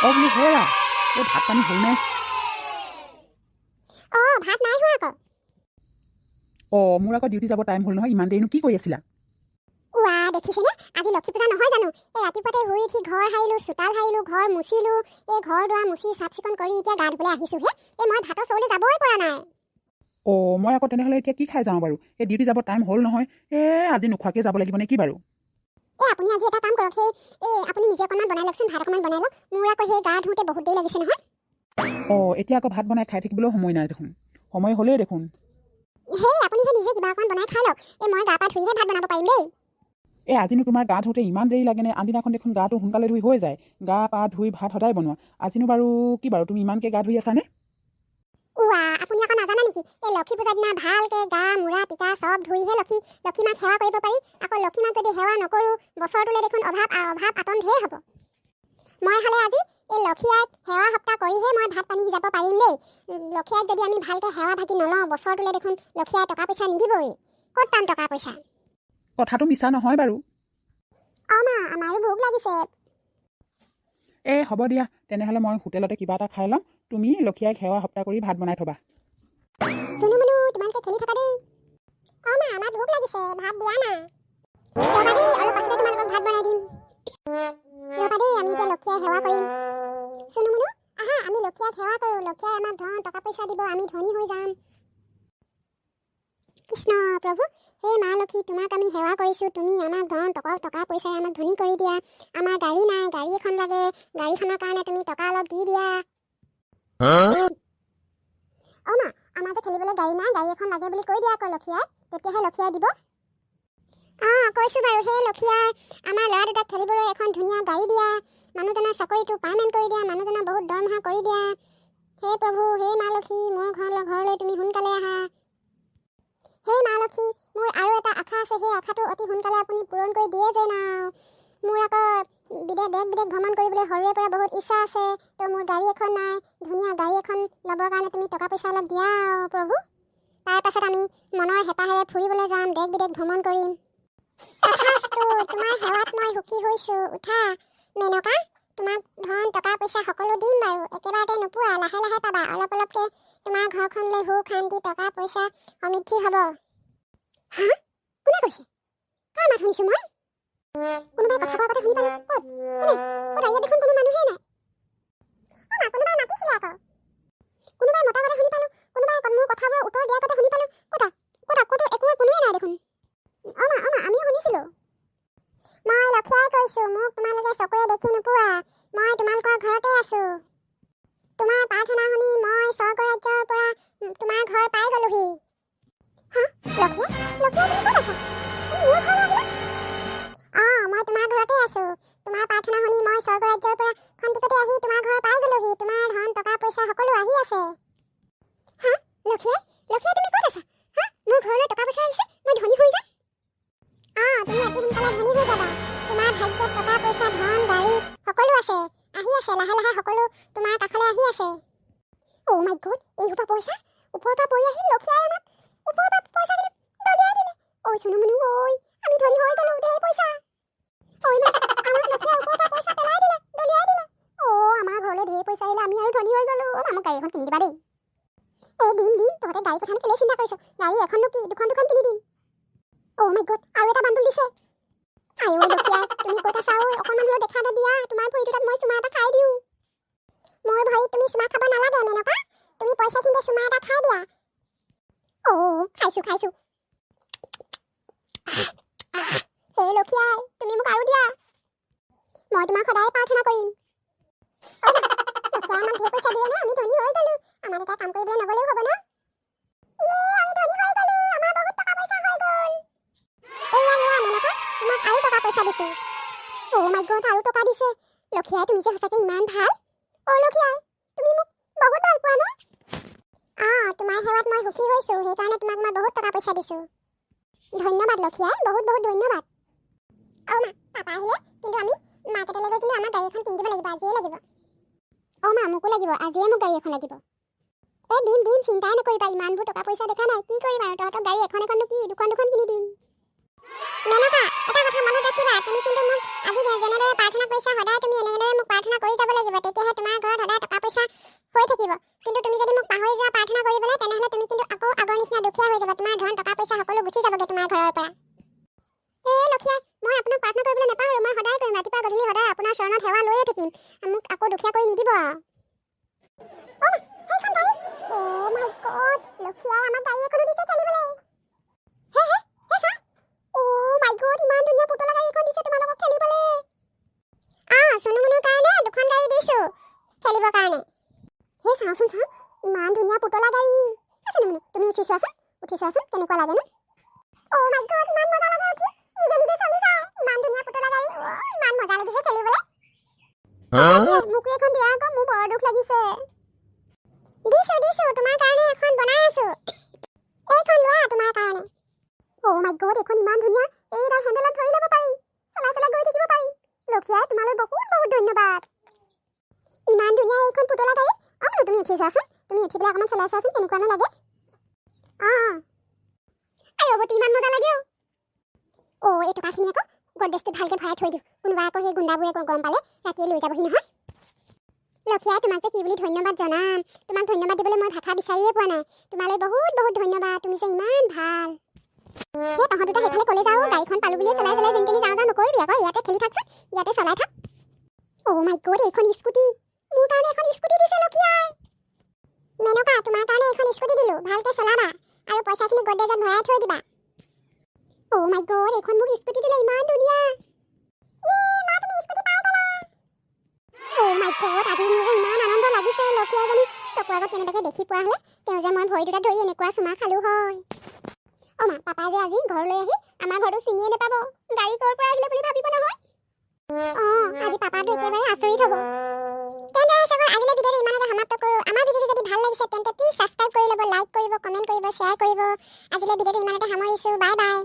অ বোলো হেৰা এই ভাত পানী হ'লনে? ভাত নাই হোৱা আকৌ। মোৰ আকৌ ডিউটি যাব টাইম হ'ল নহয়, ইমান দেৰিনো কি কৰি আছিলা? দেখিছেনে আজি লক্ষী পূজা নহয় জানো? এই ৰাতিপুৱাতে শুই উঠি ঘৰ সাৰিলোঁ, চোতাল সাৰিলোঁ, ঘৰ মুচিলোঁ, এই ঘৰ দুৱাৰ মুচি চাফ চিকুণ কৰি এতিয়া গা ধুবলৈ আহিছোঁহে। মই ভাতৰ চৌলৈ যাবই পৰা নাই। মই আকৌ তেনেহ'লে এতিয়া কি খাই যাওঁ বাৰু? এই ডিউটি যাব টাইম হ'ল নহয়, আজি নোখোৱাকৈ যাব লাগিব নে কি বাৰু? আপুনি আজি এটা কাম কৰক, আপুনি নিজে অকণমান বনাই লওকচোন, ভাত অকণমান বনাই লওক। মোৰ আকৌ সেই গা ধুওঁতে বহুত দেৰি লাগিছে নহয়। এতিয়া আকৌ ভাত বনাই খাই থাকিবলৈও সময় নাই দেখোন। সময় হ'লেই দেখোন। আপুনি নিজে কিবা অকণমান বনাই খাই লওক। মই গা পা ধুইহে ভাত বনাব পাৰিম দেই। আজিনো তোমাৰ গা ধুওঁতে ইমান দেৰি লাগেনে? আনদিনাখন দেখোন গাটো সোনকালে ধুই হৈ যায়। গা পা ধুই ভাত সদায় বনোৱা, আজিনো বাৰু কি বাৰু তুমি ইমানকৈ গা ধুই আছানে? আপুনি আকৌ নাজানা নেকি? এই লক্ষী পূজাৰ দিনা ভালকৈ গা মূৰা টিকা চব ধুইহে লক্ষী মাক সেৱা কৰিব পাৰি। আকৌ লক্ষী মাক যদি সেৱা নকৰোঁ, বছৰটোলৈ দেখোন অভাৱ আতন ঢেৰ হ'ব। মই হ'লে আজি এই লক্ষী আইক সেৱা সপ্তাহ কৰিহে মই ভাত পানী সিজাব পাৰিম দেই। লক্ষী আইক যদি আমি ভালকৈ সেৱা ভাগি নলওঁ, বছৰটোলৈ দেখোন লক্ষী আই টকা পইচা নিদিবই। ক'ত পাম টকা পইচা? কথাটো মিছা নহয় বাৰু। মা আমাৰো ভোক লাগিছে। হ'ব দিয়া, তেনেহ'লে মই হোটেলতে কিবা এটা খাই ল'ম। তুমি লক্ষী আইক সেৱা সপ্তাহ কৰি ভাত বনাই থ'বা। চুনু মুনু তোমালোকে খেলি থাকা দেই। মা আমাৰ ভোক লাগিছে, ভাত দিয়া না। ৰ'বা দেই, অলপ পাছতে তোমালোকক ভাত বনাই দিম। ৰ'বা দেই, আমি এতিয়া লক্ষী আইক সেৱা কৰিম। চুনু মুনু আহা, আমি লক্ষী আইক সেৱা কৰোঁ। লক্ষী আই আমাক ধন টকা পইচা দিব, আমি ধনী হৈ যাম। কৃষ্ণ প্ৰভু, হে মা লক্ষী, তোমাক আমি সেৱা কৰিছোঁ। তুমি আমাক ধন টকা পইচাই আমাক ধনী কৰি দিয়া। আমাৰ গাড়ী নাই, গাড়ী এখন লাগে। গাড়ীখনৰ কাৰণে তুমি টকা অলপ দি দিয়া। মা, আমাৰ যে খেলিবলৈ গাড়ী নাই, গাড়ী এখন লাগে বুলি কৈ দিয়া আকৌ লক্ষী আইক, তেতিয়াহে লক্ষী আই দিব। কৈছোঁ বাৰু। সেই লক্ষী আই আমাৰ ল'ৰা দুটাক খেলিবলৈ এখন ধুনীয়া গাড়ী দিয়া। মানুহজনৰ চাকৰিটো পাৰ্মানেণ্ট কৰি দিয়া। মানুহজনৰ বহুত দৰমহা কৰি দিয়া। হে প্ৰভু, হে মা লক্ষী, মোৰ ঘৰলৈ তুমি সোনকালে আহা। হে মা লক্ষী, মোৰ আৰু এটা আশা আছে। সেই আশাটো অতি সোনকালে আপুনি পূৰণ কৰি দিয়ে যেন আৰু। মোৰ আকৌ দেশ বিদেশ ভ্ৰমণ কৰিবলৈ সৰুৰে পৰা বহুত ইচ্ছা আছে। তো মোৰ গাড়ী এখন নাই, ধুনীয়া গাড়ী এখন ল'বৰ কাৰণে তুমি টকা পইচা অলপ দিয়া আৰু প্ৰভু। তাৰ পাছত আমি মনৰ হেঁপাহেৰে ফুৰিবলৈ যাম, দেশ বিদেশ ভ্ৰমণ কৰিম। তোমাৰ সেৱাত মই সুখী হৈছোঁ। উঠা মেনকা, তোমাক ধন টকা পইচা সকলো দিম বাৰু। একেবাৰতে নোপোৱা, লাহে লাহে পাবা। অলপ অলপকৈ তোমাৰ ঘৰখনলৈ সুখ শান্তি টকা পইচা সমৃদ্ধি হ'ব। কোনে কৈছে? কাৰ মাত শুনিছোঁ মই? কোনোবাই কথা কোৱাৰ কথা শুনি পালোঁ। ক'ত ইয়াত দেখোন কোনো মানুহেই নাই। মা, কোনোবাই মাতিছিলে আকৌ। কোনোবাই মতা কথা শুনি পালোঁ। কোনোবাই মোৰ কথাবোৰৰ উত্তৰ দিয়াৰ কথা শুনি পালোঁ। কোনোৱে নাই দেখোন। মা আমিও শুনিছিলোঁ। মই লক্ষী আই কৈছোঁ। মোক তোমালোকে চকুৰে দেখি নোপোৱা। মই তোমালোকৰ ঘৰতে আছোঁ। তোমাৰ প্ৰাৰ্থনা শুনি মই স্বৰ্গ ৰাজ্যৰ পৰা তোমাৰ ঘৰ পাই গ'লোহি। লক্ষী আই তুমি ক'ত আছা? মোৰ ঘৰলৈ আহিলা? মই তোমাৰ ঘৰতে আছোঁ। তোমাৰ প্ৰাৰ্থনা শুনি মই স্বৰ্গ ৰাজ্যৰ পৰা খন্তেকতে আহি তোমাৰ ঘৰ পাই গ'লোহি। তোমাৰ ধন টকা পইচা সকলো আহি আছে। লক্ষী আই তুমি ক'ত আছা? মোৰ ঘৰলৈ টকা পইচা আহিছে, মই ধনী হৈ যাম। তুমি অতি সোনকালে ধনী হৈ যাবা। তোমাৰ ভাগ্যত টকা পইচা ধন গাড়ী সকলো আছে, আহি আছে। লাহে লাহে সকলো তোমাৰ কাষলৈ আহি আছে। মাই গড, এই সোপা পইচা ওপৰৰ পৰা পৰি আহিল। লক্ষী আই আমাক ওপৰৰ পৰা পইচাখিনি দলিয়াই দিলে। চুনু মুনু আমি ধনী হৈ গ'লো, ধেৰ পইচা। মা, আমাক লক্ষী আই ওপৰৰ পৰা পইচা পেলাই দিলে, দলিয়াই দিলে। আমাৰ ঘৰলৈ ধেৰ পইচা আহিলে, আমি আৰু ধনী হৈ গ'লো। মোক গাড়ী এখন কিনি দিবা দেই। দিম তহঁতে গাড়ী কথা কেলে চিন্তা কৰিছ? গাড়ী এখননো কি, দুখন কিনি দিম। মাই গড, আৰু এটা বান্দুল দিছে। লক্ষী আই তুমি ক'ত আছা? অকণমান হ'লেও দেখা এটা দিয়া। তোমাৰ ভৰিটোত মই চুমা এটা খাই দিওঁ। মোৰ ভৰিত তুমি চুমা খাব নালাগে মেনকা। তুমি পইচাখিনিতে চুমা এটা খাই দিয়া। খাইছোঁ। হে লক্ষী আই তুমি মোক আৰু দিয়া। মই তোমাক সদায় প্ৰাৰ্থনা কৰিম। লক্ষী আই আমাক ধেৰ পইচা দিয়ে ন, আমি ধনী হৈ গ'লো। আমাৰ এটা কাম কৰিবলৈ নগ'লেও হ'ব ন? আমি ধনী হৈ গ'লো, আমাৰ বহুত টকা পইচা হৈ গ'ল। এয়া লোৱা মেনকা, তোমাক আৰু টকা পইচা দিছোঁ। মাই গড, আৰু টকা দিছে। লক্ষী আই তুমি যে সঁচাকৈ ইমান ভাল। লক্ষী আই তুমি মোক বহুত ভাল পোৱা ন? তোমাৰ সেৱাত মই সুখী হৈছোঁ, সেইকাৰণে তোমাক মই বহুত টকা পইচা দিছোঁ। ধন্যবাদ লক্ষী আই, বহুত বহুত ধন্যবাদ। মা, পাপা আহিলে, কিন্তু আমি মাৰ্কেটলৈ গৈ কিন্তু আমাৰ গাড়ী এখন কিনি দিব লাগিব, আজিয়ে লাগিব। মা, মোকো লাগিব, আজিয়ে মোক গাড়ী এখন লাগিব। দিম চিন্তাই নকৰিবা। ইমানবোৰ টকা পইচা দেখা নাই, কি কৰিম আৰু তহঁতক গাড়ী এখননো কি, দুখন কিনি দিম। মেনকা এটা কথা মনত ৰাখিবা তুমি কিন্তু মোক আজি যেনেদৰে প্ৰাৰ্থনা কৰিছা সদায় তুমি এনেদৰে মোক প্ৰাৰ্থনা কৰি যাব লাগিব তেতিয়াহে তোমাৰ ঘৰত সদায় টকা পইচা হৈ থাকিব কিন্তু তুমি যদি মোক পাহৰি যোৱা প্ৰাৰ্থনা কৰিবলৈ তেনেহ'লে তুমি কিন্তু আকৌ আগৰ নিচিনা দুখীয়া হৈ যাবা তোমাৰ ধন টকা পইচা সকলো গুচি যাবগে তোমাৰ ঘৰৰ পৰা লক্ষীয়া মই আপোনাক প্ৰাৰ্থনা কৰিবলৈ নাপাহৰো মই সদায় কৰিম ৰাতিপুৱা গধূলি সদায় আপোনাৰ চৰণত সেৱা লৈয়ে থাকিম মোক আকৌ দুখীয়া কৰি নিদিব লক্ষীয়াই আমাক গাড়ী এখনো দিছে খেলিবলৈ ইমান ধুনীয়া পুতলা গাড়ী এখন দিছে তোমালোকক খেলিবলৈ সোনুমনুৰ কাৰণে দুখন গাড়ী দিছো খেলিবৰ কাৰণে চাওঁচোন চাওঁ ইমান ধুনীয়া পুতলা গাড়ী সোনুমনু তুমি উঠি চোৱাচোন কেনেকুৱা লাগে ন ইমান মজা লাগে উঠি নিজে নিজে চলি যায় ইমান ধুনীয়া পুতলা গাড়ী ইমান মজা লাগিছে খেলিবলৈ মোকো এখন দিয়া আকৌ মোৰ বৰ দুখ লাগিছে দিছো তোমাৰ কাৰণে এখন বনাই আছো এইখন লোৱা তোমাৰ কাৰণে এইখন ইমান ধুনীয়া এইডাল হেণ্ডেলত ধৰি ল'ব পাৰি চলাই গৈ থাকিব পাৰি লক্ষীয়াই তোমালৈ বহুত ধন্যবাদ ইমান ধুনীয়া এইখন পুতলা গাড়ী তুমি উঠি চোৱাচোন তুমি উঠি পেলাই অকণমান চলাই চোৱাচোন কেনেকুৱা লাগে ৰ'বতি ইমান মজা লাগে এই টকাখিনি আকৌ গডৰেজটোত ভালকৈ ভৰাই থৈ দিওঁ কোনোবা আকৌ সেই গুণ্ডাবোৰে গম পালে ৰাতিয়ে লৈ যাবহি নহয় লক্ষীয়াই তোমাক যে কি বুলি ধন্যবাদ জনাম তোমাক ধন্যবাদ দিবলৈ মই ভাষা বিচাৰিয়ে পোৱা নাই তোমালৈ বহুত ধন্যবাদ তুমি যে ইমান ভাল তহঁত দুটা সেইফালে কলে যাওঁ গাড়ীখন পালোঁ বুলিয়ে চলাই যেন তেনি যাওঁ নকৰিবি আকৌ ইয়াতে খেলি থাকচোন ইয়াতে চলাই থাক এইখন স্কুটি মোৰ কাৰণে এখন স্কুটি দিছে লক্ষীয়াই মেনকা তোমাৰ কাৰণে এখন স্কুটি দিলোঁ ভালকৈ চলাবা আৰু পইচাখিনি গডৰেজত ভৰাই থৈ দিবা এইখন মোক স্কুটি দিলে ইমান ধুনীয়া তুমি স্কুটি পাই গলা আজি মোৰ ইমান আনন্দ লাগিছে লক্ষীয়াইজনী চকুৰ আগত কেনেবাকৈ দেখি পোৱা হ'লে তেওঁ যে মই ভৰি দুটা ধৰি এনেকুৱা চুমা খালোঁ হয় পাপাই যে আজি ঘৰলৈ আহি আমাৰ ঘৰটো চিনিয়ে নাপাব গাড়ী ক'ৰ পৰা আহিলে বুলি ভাবিব নহয় আজি পাপাটো একেবাৰে আচৰিত হ'ব তেন্তে আজিলৈ ভিডিঅ'টো ইমানতে সমাপ্ত কৰোঁ আমাৰ ভিডিঅ'টো যদি ভাল লাগিছে তেন্তে প্লিজ ছাবস্ক্ৰাইব কৰি ল'ব লাইক কৰিব কমেণ্ট কৰিব শ্বেয়াৰ কৰিব আজিলৈ ভিডিঅ'টো ইমানতে সামৰিছোঁ বাই বাই